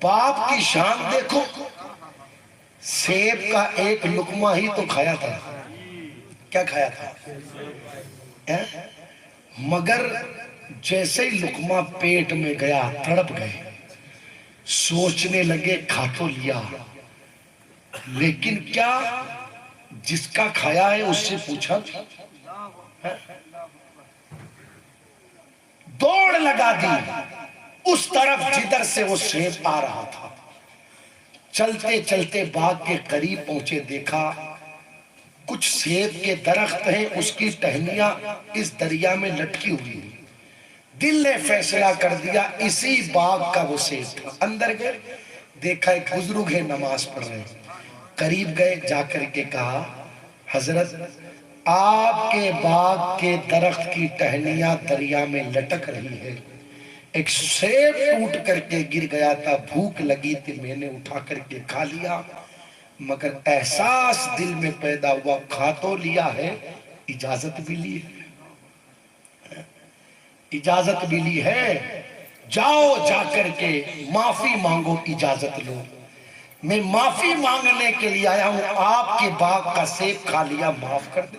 باپ کی شان دیکھو، سیب کا ایک لقمہ ہی تو کھایا تھا. کیا کھایا تھا؟ مگر جیسے ہی لقمہ پیٹ میں گیا تڑپ گئے، سوچنے لگے کھا تو لیا لیکن کیا جس کا کھایا ہے اس سے پوچھا؟ دوڑ لگا دی اس طرف جدھر سے وہ سیب آ رہا تھا. چلتے چلتے باغ کے قریب پہنچے، دیکھا کچھ سیب کے درخت ہیں، اس کی ٹہنیاں اس دریا میں لٹکی ہوئی. دل نے فیصلہ کر دیا اسی باغ کا وہ سیب تھا. اندر گئے، دیکھا ایک بزرگ ہے نماز پڑھ رہے. قریب گئے، جا کر کے کہا حضرت آپ کے باغ کے درخت کی ٹہنیاں دریا میں لٹک رہی ہے، ایک سیب ٹوٹ کر کے گر گیا تھا، بھوک لگی تھی میں نے اٹھا کر کے کھا لیا، مگر احساس دل میں پیدا ہوا کھا تو لیا ہے، اجازت بھی لی ہے، اجازت بھی لی ہے، جاؤ جا کر کے معافی مانگو، اجازت لو. میں معافی مانگنے کے لیے آیا ہوں، آپ کے باغ کا سیب کھا لیا، معاف کر دے.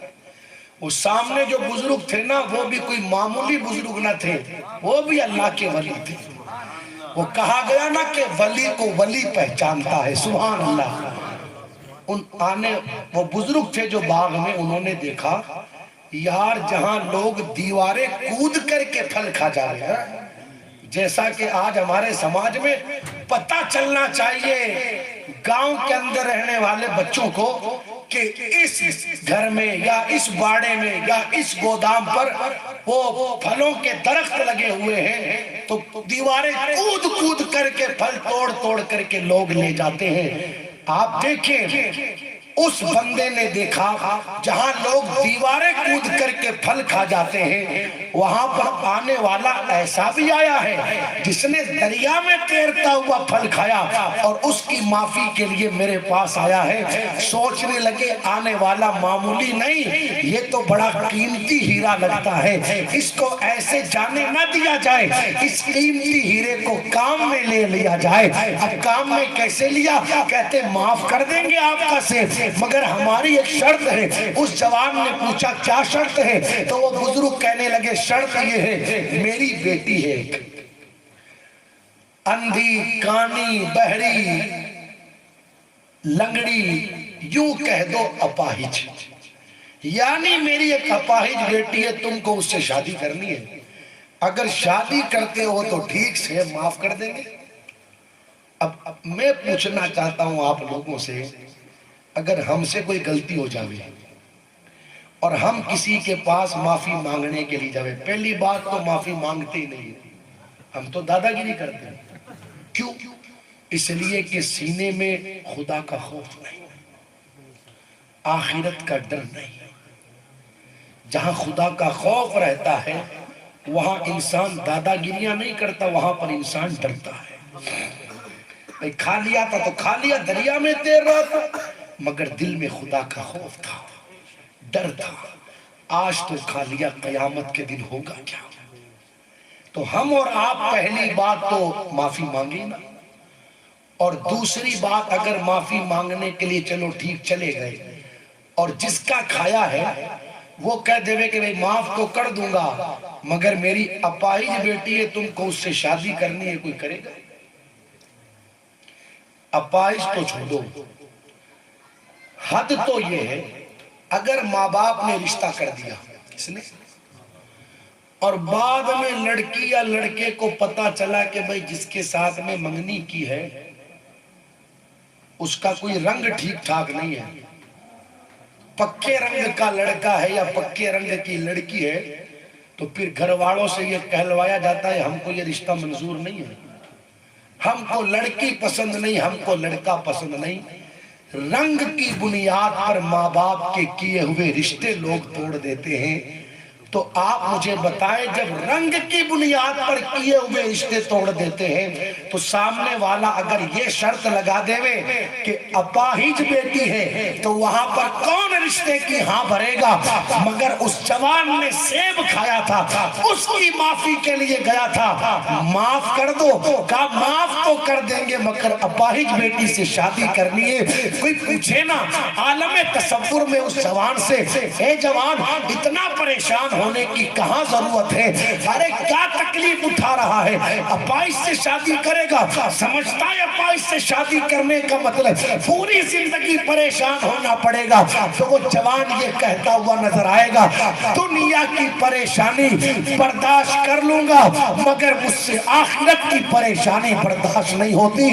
وہ سامنے جو بزرگ تھے نا، وہ بھی کوئی معمولی بزرگ نہ تھے، وہ بھی اللہ کے ولی تھے. وہ کہا گیا نا کہ ولی کو ولی پہچانتا ہے. سبحان اللہ. وہ بزرگ تھے جو باغ میں، انہوں نے دیکھا یار جہاں لوگ دیواریں کود کر کے پھل کھا جا رہے ہیں، جیسا کہ آج ہمارے سماج میں پتہ چلنا چاہیے گاؤں کے اندر رہنے والے بچوں کو کہ اس گھر میں یا اس باڑے میں یا اس گودام پر وہ پھلوں کے درخت لگے ہوئے ہیں تو دیواریں کود کود کر کے پھل توڑ توڑ کر کے لوگ لے جاتے ہیں. آپ دیکھیں اس بندے نے دیکھا جہاں لوگ دیواریں کود کر کے پھل کھا جاتے ہیں، وہاں پر آنے والا ایسا بھی آیا ہے جس نے دریا میں تیرتا ہوا پھل کھایا اور اس کی معافی کے لیے میرے پاس آیا ہے. سوچنے لگے آنے والا معمولی نہیں، یہ تو بڑا قیمتی ہیرا لگتا ہے، اس کو ایسے جانے نہ دیا جائے، اس قیمتی ہیرے کو کام میں لے لیا جائے. اب کام میں کیسے لیا؟ کہتے معاف کر دیں گے آپ کا سیب، مگر ہماری ایک شرط ہے. اس جوان نے پوچھا کیا شرط ہے؟ تو وہ بزرگ کہنے لگے شرط یہ ہے میری بیٹی ہے اندھی کانی بہری لنگڑی، یوں کہہ دو اپاہج، یعنی میری ایک اپاہج بیٹی ہے، تم کو اس سے شادی کرنی ہے. اگر شادی کرتے ہو تو ٹھیک سے معاف کر دیں گے. اب میں پوچھنا چاہتا ہوں آپ لوگوں سے، اگر ہم سے کوئی غلطی ہو جاوے اور ہم کسی کے پاس معافی مانگنے کے لیے جاوے، پہلی بات تو معافی مانگتے ہی نہیں، ہم تو دادا گیری کرتے ہیں. کیوں؟ اس لیے کہ سینے میں خدا کا خوف نہیں، آخرت کا ڈر نہیں. جہاں خدا کا خوف رہتا ہے وہاں انسان دادا گیریاں نہیں کرتا، وہاں پر انسان ڈرتا ہے. کھا لیا تھا تو کھا لیا، دریا میں تیر رہا تھا، مگر دل میں خدا کا خوف تھا، ڈر تھا. آج تو کھا لیا، قیامت کے دن ہوگا کیا؟ تو ہم اور آپ پہلی بات تو معافی مانگی نا، اور دوسری بات اگر معافی مانگنے کے لیے چلو ٹھیک چلے گئے اور جس کا کھایا ہے وہ کہہ دے کہ معاف تو کر دوں گا مگر میری اپاہج بیٹی ہے، تم کو اس سے شادی کرنی ہے، کوئی کرے گا؟ اپاہج تو چھوڑو، حد تو یہ ہے اگر ماں باپ نے رشتہ کر دیا کس نے، اور بعد میں لڑکی یا لڑکے کو پتا چلا کہ بھئی جس کے ساتھ میں منگنی کی ہے اس کا کوئی رنگ ٹھیک ٹھاک نہیں ہے، پکے رنگ کا لڑکا ہے یا پکے رنگ کی لڑکی ہے، تو پھر گھر والوں سے یہ کہلوایا جاتا ہے ہم کو یہ رشتہ منظور نہیں ہے، ہم کو لڑکی پسند نہیں، ہم کو لڑکا پسند نہیں. رنگ کی بنیاد پر ماں باپ کے کیے ہوئے رشتے لوگ توڑ دیتے ہیں. تو آپ مجھے بتائیں جب رنگ کی بنیاد پر کیے ہوئے رشتے توڑ دیتے ہیں تو سامنے والا اگر یہ شرط لگا دے کہ اپاہج بیٹی ہے تو وہاں پر کون رشتے کی ہاں بھرے گا؟ مگر اس جوان نے سیب کھایا تھا، اس کی معافی کے لیے گیا تھا، معاف کر دو، کہا معاف تو کر دیں گے مگر اپاہج بیٹی سے شادی کرنی ہے۔ کوئی پوچھے نا عالم تصور میں اس جوان سے، اے جوان اتنا پریشان ہونے کی کہاں ضرورت ہے؟ ارے کیا تکلیف اٹھا رہا ہے؟ اپاہج سے شادی کرے گا، سمجھتا ہے اپاہج سے شادی کرنے کا مطلب پوری زندگی پریشان ہونا پڑے گا۔ تو وہ جوان یہ کہتا ہوا نظر آئے گا دنیا کی پریشانی برداشت کر لوں گا مگر مجھ سے آخرت کی پریشانی برداشت نہیں ہوتی۔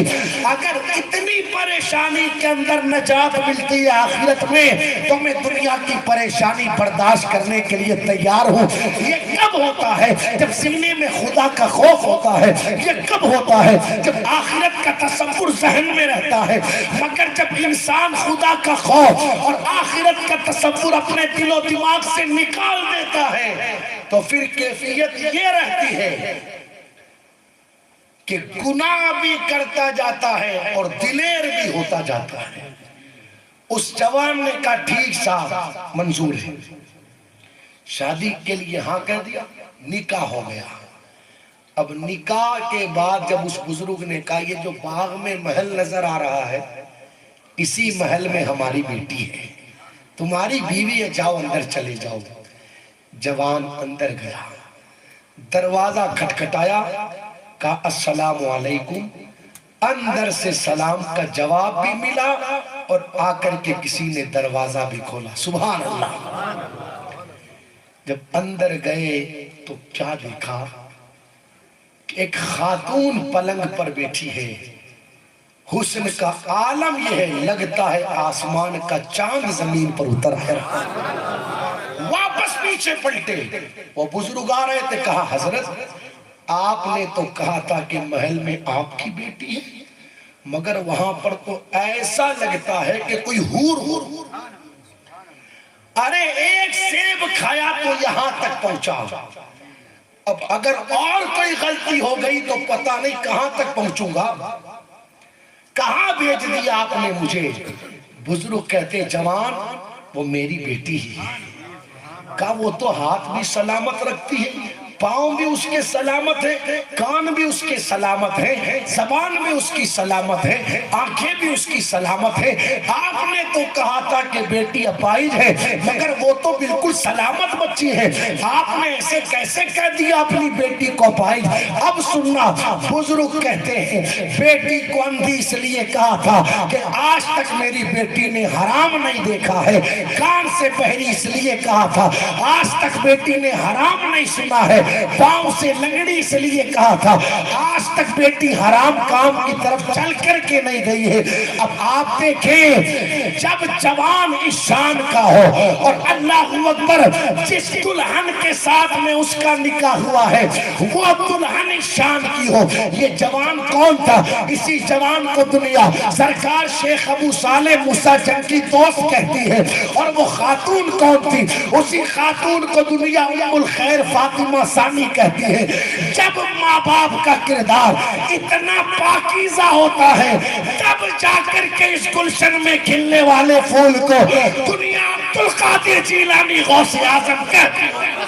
اگر اتنی پریشانی کے اندر نجات ملتی ہے آخرت میں تو میں دنیا کی پریشانی برداشت کرنے کے لیے تیار ہوں۔ یہ کب ہوتا ہے؟ جب سینے میں خدا کا خوف ہوتا ہے۔ یہ کب ہوتا ہے؟ جب آخرت کا تصور ذہن میں رہتا ہے۔ مگر جب انسان خدا کا خوف اور آخرت کا تصور اپنے دل و دماغ سے نکال دیتا ہے تو پھر کیفیت یہ رہتی ہے کہ گناہ بھی کرتا جاتا ہے اور دلیر بھی ہوتا جاتا ہے۔ اس جوان نے کہا ٹھیک صاحب منظور ہے، شادی کے لیے ہاں کہہ دیا، نکاح ہو گیا۔ اب نکاح کے بعد جب اس بزرگ نے کہا یہ جو باغ میں محل نظر آ رہا ہے اسی محل میں ہماری بیٹی ہے، تمہاری بیوی ہے، جاؤ اندر چلے جاؤ۔ جوان اندر گیا، دروازہ کھٹکھٹایا، کہا السلام علیکم۔ اندر سے سلام کا جواب بھی ملا اور آ کر کے کسی نے دروازہ بھی کھولا۔ سبحان اللہ۔ جب اندر گئے تو کیا دیکھا کہ ایک خاتون پلنگ پر بیٹھی ہے، حسن کا عالم یہ ہے لگتا ہے آسمان کا چاند زمین پر اتر ہے۔ واپس پیچھے پلٹے، وہ بزرگ آ رہے تھے، کہا حضرت آپ نے تو کہا تھا کہ محل میں آپ کی بیٹی ہے مگر وہاں پر تو ایسا لگتا ہے کہ کوئی حور۔ ارے ایک سیب کھایا تو یہاں تک پہنچا، اب اگر اور کوئی غلطی ہو گئی تو پتہ نہیں کہاں تک پہنچوں گا، کہاں بھیج دیا آپ نے مجھے؟ بزرگ کہتے جوان وہ میری بیٹی ہی ہے۔ کہا وہ تو ہاتھ بھی سلامت رکھتی ہے، پاؤں بھی اس کے سلامت ہے، کان بھی اس کے سلامت ہے، زبان بھی اس کی سلامت ہے، آنکھیں بھی اس کی سلامت ہے۔ آپ نے تو کہا تھا کہ بیٹی اپاہج ہے مگر وہ تو بالکل سلامت بچی ہے، آپ نے ایسے کیسے کہہ دیا اپنی بیٹی کو اپاہج؟ اب سننا، بزرگ کہتے ہیں بیٹی کو اندھی اس لیے کہا تھا کہ آج تک میری بیٹی نے حرام نہیں دیکھا ہے، کان سے بہری اس لیے کہا تھا آج تک بیٹی نے حرام نہیں سنا ہے، پاؤں سے لنگڑی اس لیے کہا تھا آج تک بیٹی حرام کام کی طرف چل کر کے نہیں گئی ہے۔ اب آپ دیکھیں جب جوان اس شان کا ہو اور اللہ اکبر جس دلہن کے ساتھ میں اس کا نکاح ہوا ہے وہ دلہن اس شان کی ہو، یہ جوان کون تھا؟ اسی جوان کو دنیا سرکار شیخ ابو صالح موسیٰ جنگی دوست کہتی ہے، اور وہ خاتون کون تھی؟ اسی خاتون کو دنیا ام الخیر فاطمہ ثانی کہتی ہے۔ جب ماں باپ کا کردار اتنا پاکیزہ ہوتا ہے تب جا کر کے اس گلشن میں کھلنے والے پھول کو دنیا عبدالقادر جیلانی غوث اعظم کہتی ہے۔